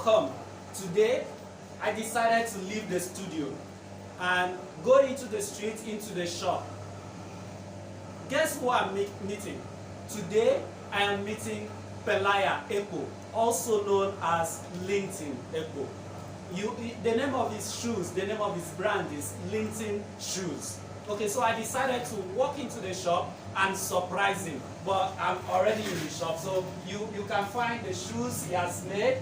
welcome. Today, I decided to leave the studio and go into the street, into the shop. Guess who I'm meeting? Today, I am meeting Pelaya Epo, also known as Lintin Epo. The name of his shoes, the name of his brand is Lintin Shoes. Okay, so I decided to walk into the shop and surprise him, but I'm already in the shop, so you can find the shoes he has made.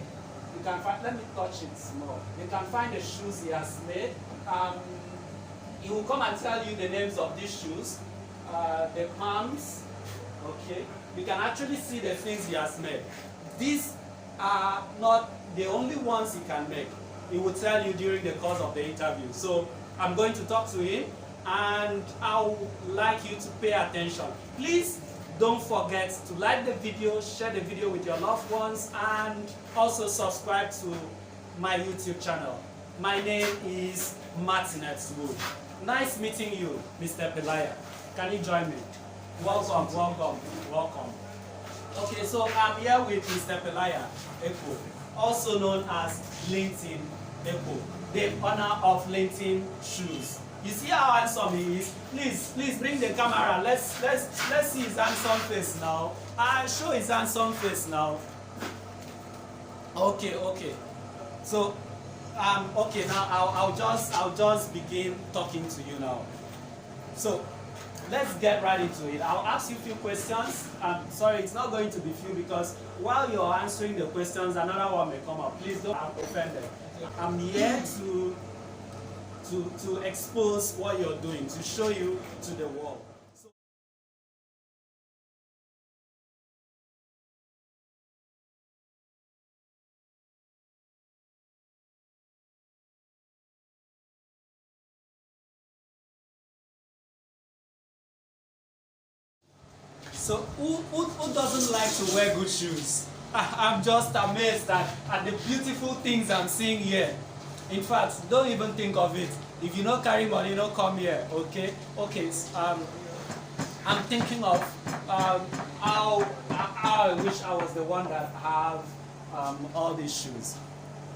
You can find, let me touch it small. You can find the shoes he has made. He will come and tell you the names of these shoes, the palms. Okay, you can actually see the things he has made. These are not the only ones he can make. He will tell you during the course of the interview. So I'm going to talk to him, and I would like you to pay attention. Please don't forget to like the video, share the video with your loved ones, and also subscribe to my YouTube channel. My name is Martinet Wood. Nice meeting you, Mr. Pelaya. Can you join me? Welcome, welcome, welcome. Okay, so I'm here with Mr. Pelaya Epo, also known as Lintin Epo, the owner of Lintin Shoes. You see how handsome he is? Please bring the camera. Let's see his handsome face now. I'll show his handsome face now. Okay. So okay, now I'll just begin talking to you now. So let's get right into it. I'll ask you a few questions. I'm sorry, it's not going to be few, because while you're answering the questions, another one may come up. Please don't be offended. I'm here to expose what you're doing, to show you to the world. So who doesn't like to wear good shoes? I'm just amazed at the beautiful things I'm seeing here. In fact, don't even think of it. If you don't carry money, don't come here, okay? Okay, I'm thinking of how I wish I was the one that have all these shoes.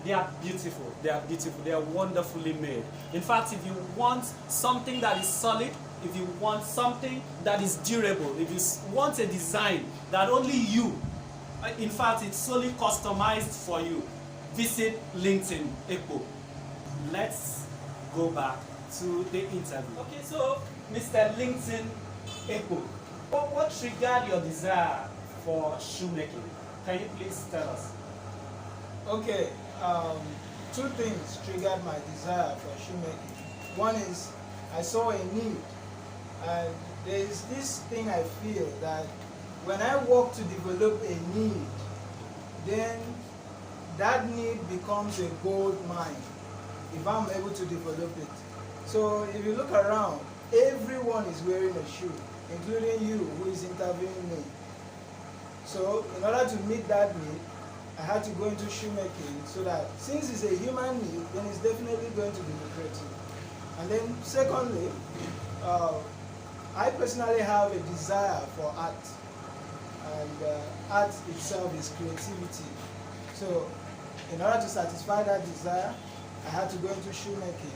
They are beautiful, they are wonderfully made. In fact, if you want something that is solid, if you want something that is durable, if you want a design that only you, in fact, it's solely customized for you, visit Lintin Epo. Let's go back to the interview. Okay, so Mr. Lintin Epo, what triggered your desire for shoemaking? Can you please tell us? Okay, two things triggered my desire for shoemaking. One is I saw a need, and there is this thing I feel that when I work to develop a need, then that need becomes a gold mine if I'm able to develop it. So if you look around, everyone is wearing a shoe, including you who is interviewing me. So in order to meet that need, I had to go into shoemaking, so that since it's a human need, then it's definitely going to be lucrative. And then secondly, I personally have a desire for art, and art itself is creativity. So in order to satisfy that desire, I had to go into shoemaking.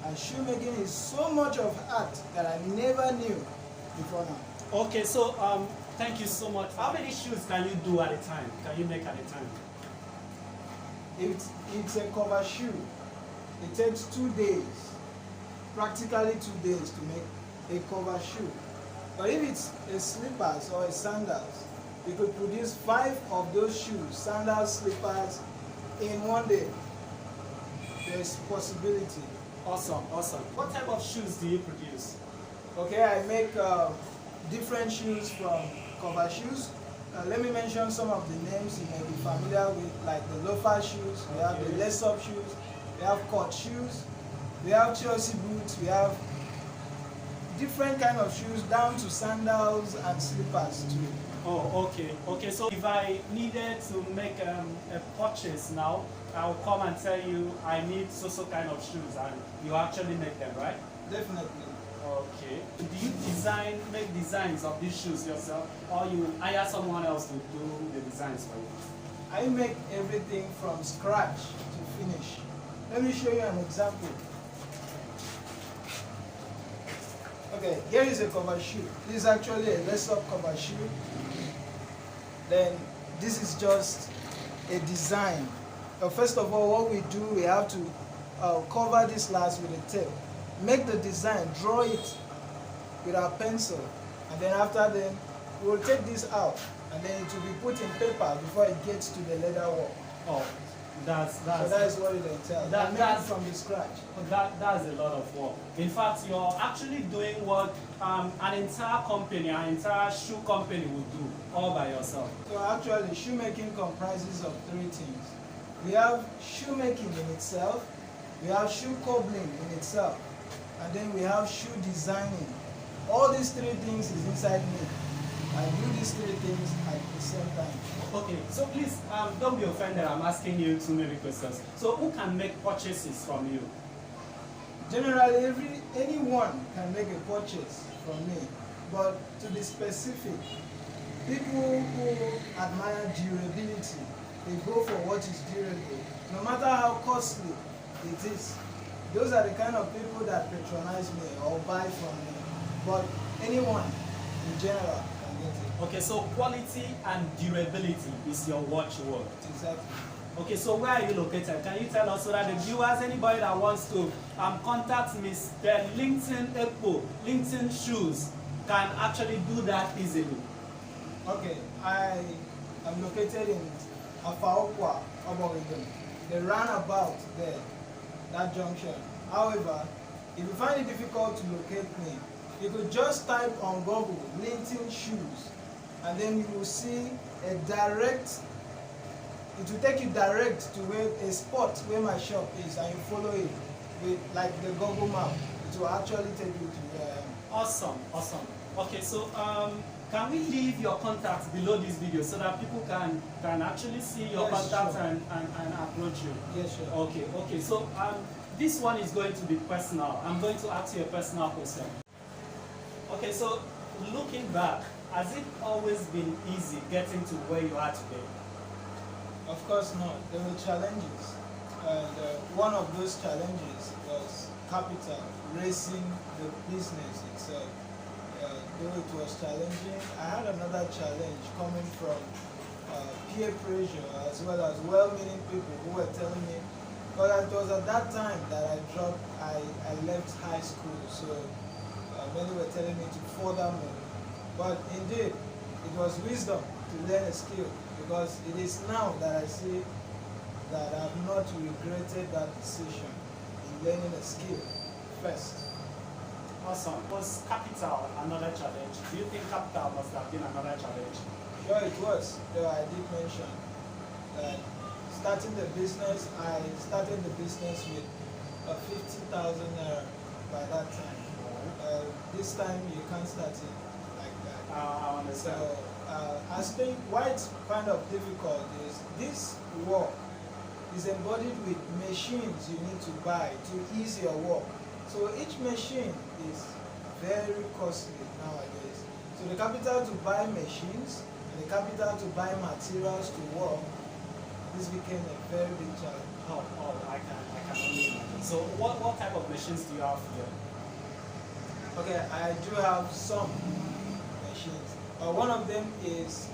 And shoemaking is so much of art that I never knew before now. Okay, so thank you so much. How many shoes can you do at a time? Can you make at a time? It's a cover shoe. It takes 2 days, practically 2 days to make a cover shoe. But if it's a slippers or a sandals, you could produce 5 of those shoes, sandals, slippers, in 1 day. There's possibility. Awesome. What type of shoes do you produce? Okay, I make different shoes from cover shoes. Let me mention some of the names you may be familiar with, like the loafer shoes, we have the lace-up shoes, we have court shoes, we have Chelsea boots, we have different kind of shoes down to sandals and slippers too. Oh, okay. So if I needed to make a purchase now, I'll come and tell you I need so kind of shoes, and you actually make them, right? Definitely. Okay. Do you make designs of these shoes yourself, or you hire someone else to do the designs for you? I make everything from scratch to finish. Let me show you an example. Okay, here is a cover shoe. This is actually a lace-up cover shoe. Then this is just a design. First of all, what we do, we have to cover this last with a tape. Make the design, draw it with our pencil, and then after then, we will take this out, and then it will be put in paper before it gets to the leather work. Oh, that's so that is what it entails. That's from the scratch. That's a lot of work. In fact, you're actually doing what an entire company, an entire shoe company would do all by yourself. So actually, shoemaking comprises of three things. We have shoemaking in itself, we have shoe cobbling in itself, and then we have shoe designing. All these three things is inside me. I do these three things at the same time. Okay, so please don't be offended. I'm asking you too many questions. So who can make purchases from you? Generally, anyone can make a purchase from me, but to be specific, people who admire durability, they go for what is durable, no matter how costly it is. Those are the kind of people that patronize me or buy from me. But anyone in general can get it. Okay, so quality and durability is your watchword. Exactly. Okay, so where are you located? Can you tell us so that the viewers, anybody that wants to contact Mr. Lintin Ekpo, Lintin Shoes, can actually do that easily? Okay, I am located in Afaokwa, Oborigem. The roundabout there, that junction. However, if you find it difficult to locate me, you could just type on Google Lintin Shoes, and then you will see a direct, it will take you direct to where a spot where my shop is, and you follow it with like the Google map. It will actually take you to where I am. Awesome, awesome. Okay, so can we leave your contacts below this video so that people can actually see your contacts, sure. and approach you? Yes, sure. Okay, okay. So this one is going to be personal. I'm going to ask you a personal question. Okay, so looking back, has it always been easy getting to where you are today? Of course not. There were challenges, and one of those challenges was capital, raising the business itself. Though it was challenging, I had another challenge coming from peer pressure, as well as well-meaning people who were telling me, but it was at that time that I left high school, so many were telling me to further move. But indeed, it was wisdom to learn a skill, because it is now that I see that I have not regretted that decision in learning a skill first. Awesome. Was capital another challenge? Do you think capital must have been another challenge? Sure, it was. Though I did mention that starting the business, I started the business with 50,000 naira by that time. This time you can't start it like that. I understand. So I think why it's kind of difficult is this work is embodied with machines you need to buy to ease your work. So each machine is very costly nowadays. So the capital to buy machines and the capital to buy materials to work, this became a very big challenge. Oh, I can only imagine. So what type of machines do you have here? Okay, I do have some machines. One of them is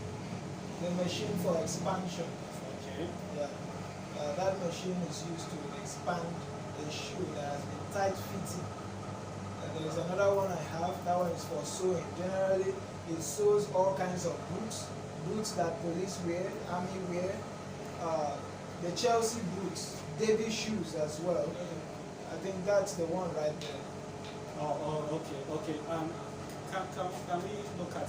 the machine for expansion. Okay. Yeah. That machine is used to expand a shoe that has been tight fitting. There is another one I have. That one is for sewing. Generally, it sews all kinds of boots that police wear, army wear, the Chelsea boots, Davy shoes as well. I think that's the one right there. Oh, okay. Can we look at it?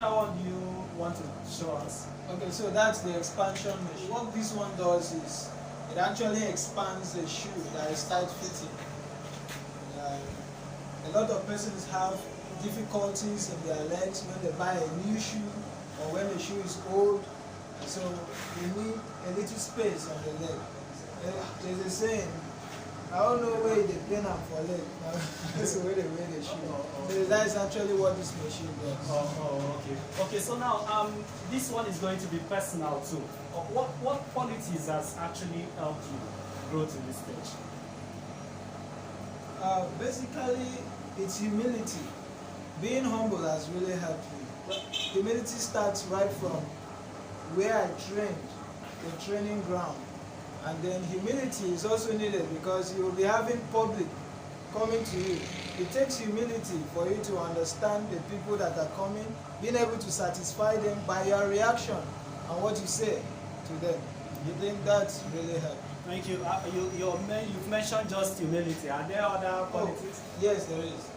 How one do you want to show us? Okay, so that's the expansion machine. What this one does is it actually expands the shoe that is tight fitting. A lot of persons have difficulties in their legs when they buy a new shoe or when the shoe is old, and so they need a little space on the leg. There's a saying, I don't know where they pin am for leg. That's the way they wear the shoe. So that is actually what this machine does. Okay. Okay, so now this one is going to be personal too. What qualities has actually helped you grow to this stage? Basically, it's humility. Being humble has really helped me. Humility starts right from where I trained, the training ground. And then humility is also needed because you will be having public coming to you. It takes humility for you to understand the people that are coming, being able to satisfy them by your reaction and what you say to them. You think that's really helped? Thank you. You've mentioned just humility. Are there other qualities? Yes, there is.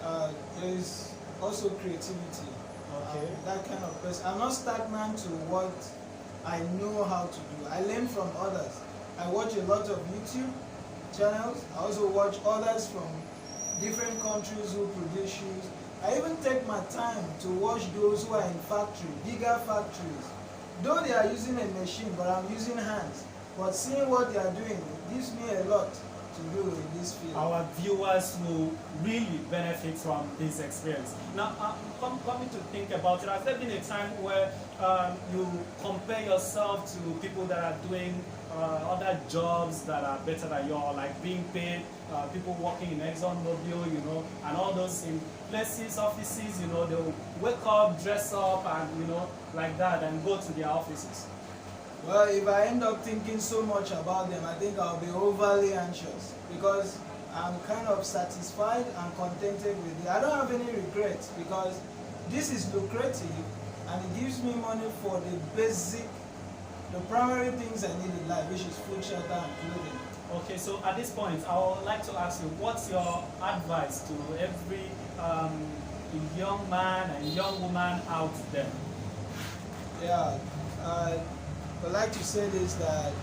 There is also creativity. Okay. That kind of person. I'm not stagnant to what I know how to do. I learn from others. I watch a lot of YouTube channels. I also watch others from different countries who produce shoes. I even take my time to watch those who are in factory, bigger factories. Though they are using a machine, but I'm using hands. But seeing what they are doing gives me a lot to do in this field. Our viewers will really benefit from this experience. Now, coming to think about it, has there been a time where you compare yourself to people that are doing other jobs that are better than yours, like being paid, people working in ExxonMobil, you know, and all those in places, offices, you know, they'll wake up, dress up, and, you know, like that, and go to their offices? Well, if I end up thinking so much about them, I think I'll be overly anxious because I'm kind of satisfied and contented with it. I don't have any regrets because this is lucrative and it gives me money for the primary things I need in life, which is food, shelter, and clothing. Okay, so at this point, I would like to ask you, what's your advice to every young man and young woman out there? Yeah, I'd like to say this, that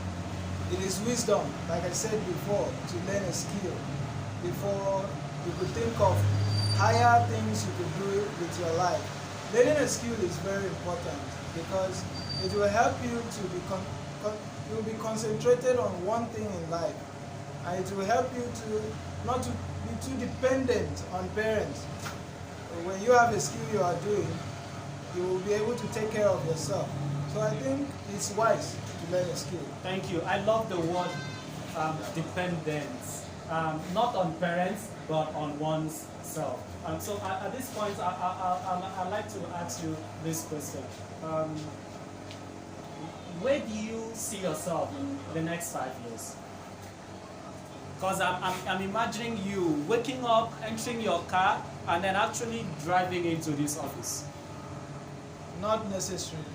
it is wisdom, like I said before, to learn a skill before you could think of higher things you could do with your life. Learning a skill is very important because it will help you to you'll be concentrated on one thing in life, and it will help you to not to be too dependent on parents. When you have a skill you are doing, you will be able to take care of yourself. So I think it's wise to learn a skill. Thank you. I love the word dependence. Not on parents, but on one's self. So at this point, I'd like to ask you this question. Where do you see yourself in the next 5 years? Because I'm imagining you waking up, entering your car, and then actually driving into this office. Not necessarily.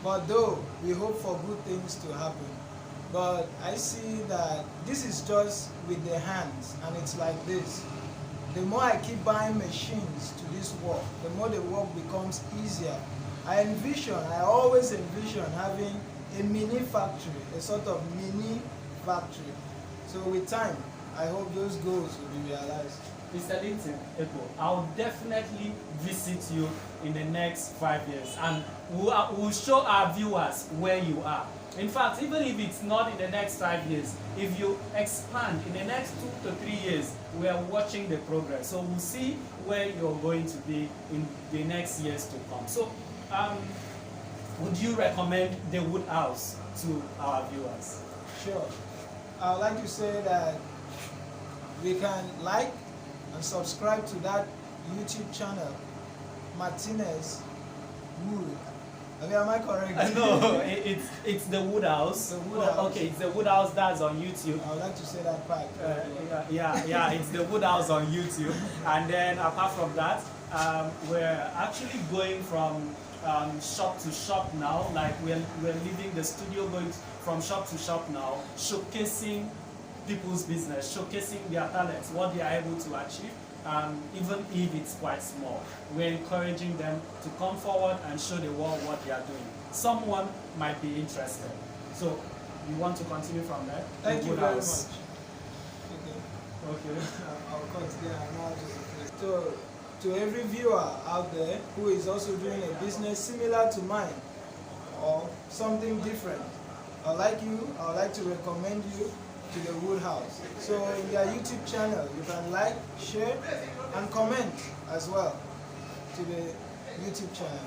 But though we hope for good things to happen. But I see that this is just with the hands, and it's like this. The more I keep buying machines to this work, the more the work becomes easier. I always envision having a mini factory, a sort of mini factory. So with time, I hope those goals will be realized. Mr. Lintin, I'll definitely visit you in the next 5 years, and we'll show our viewers where you are. In fact, even if it's not in the next 5 years, if you expand in the next 2 to 3 years, we are watching the progress. So we'll see where you're going to be in the next years to come. So, would you recommend the Wood House to our viewers? Sure. I would like to say that we can like and subscribe to that YouTube channel, Martinez Wood. I mean, am I correct? No, it's the Wood House. The Wood House. Okay, it's the Wood House that's on YouTube. I would like to say that part. Yeah, it's the Wood House on YouTube. And then apart from that, we're actually going from shop to shop now. Like we're leaving the studio, going from shop to shop now, showcasing people's business, showcasing their talents, what they are able to achieve, even if it's quite small. We're encouraging them to come forward and show the world what they are doing. Someone might be interested. So you want to continue from there? Thank you very much. Okay. I'll cut there. So, to every viewer out there who is also doing a business similar to mine or something different, I'd like to recommend you to the wood house. So in their YouTube channel, you can like, share, and comment as well to the YouTube channel.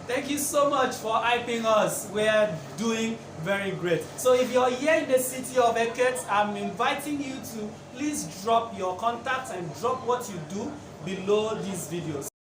Thank you so much for hyping us. We are doing very great. So if you're here in the city of Eket, I'm inviting you to please drop your contacts and drop what you do below these videos.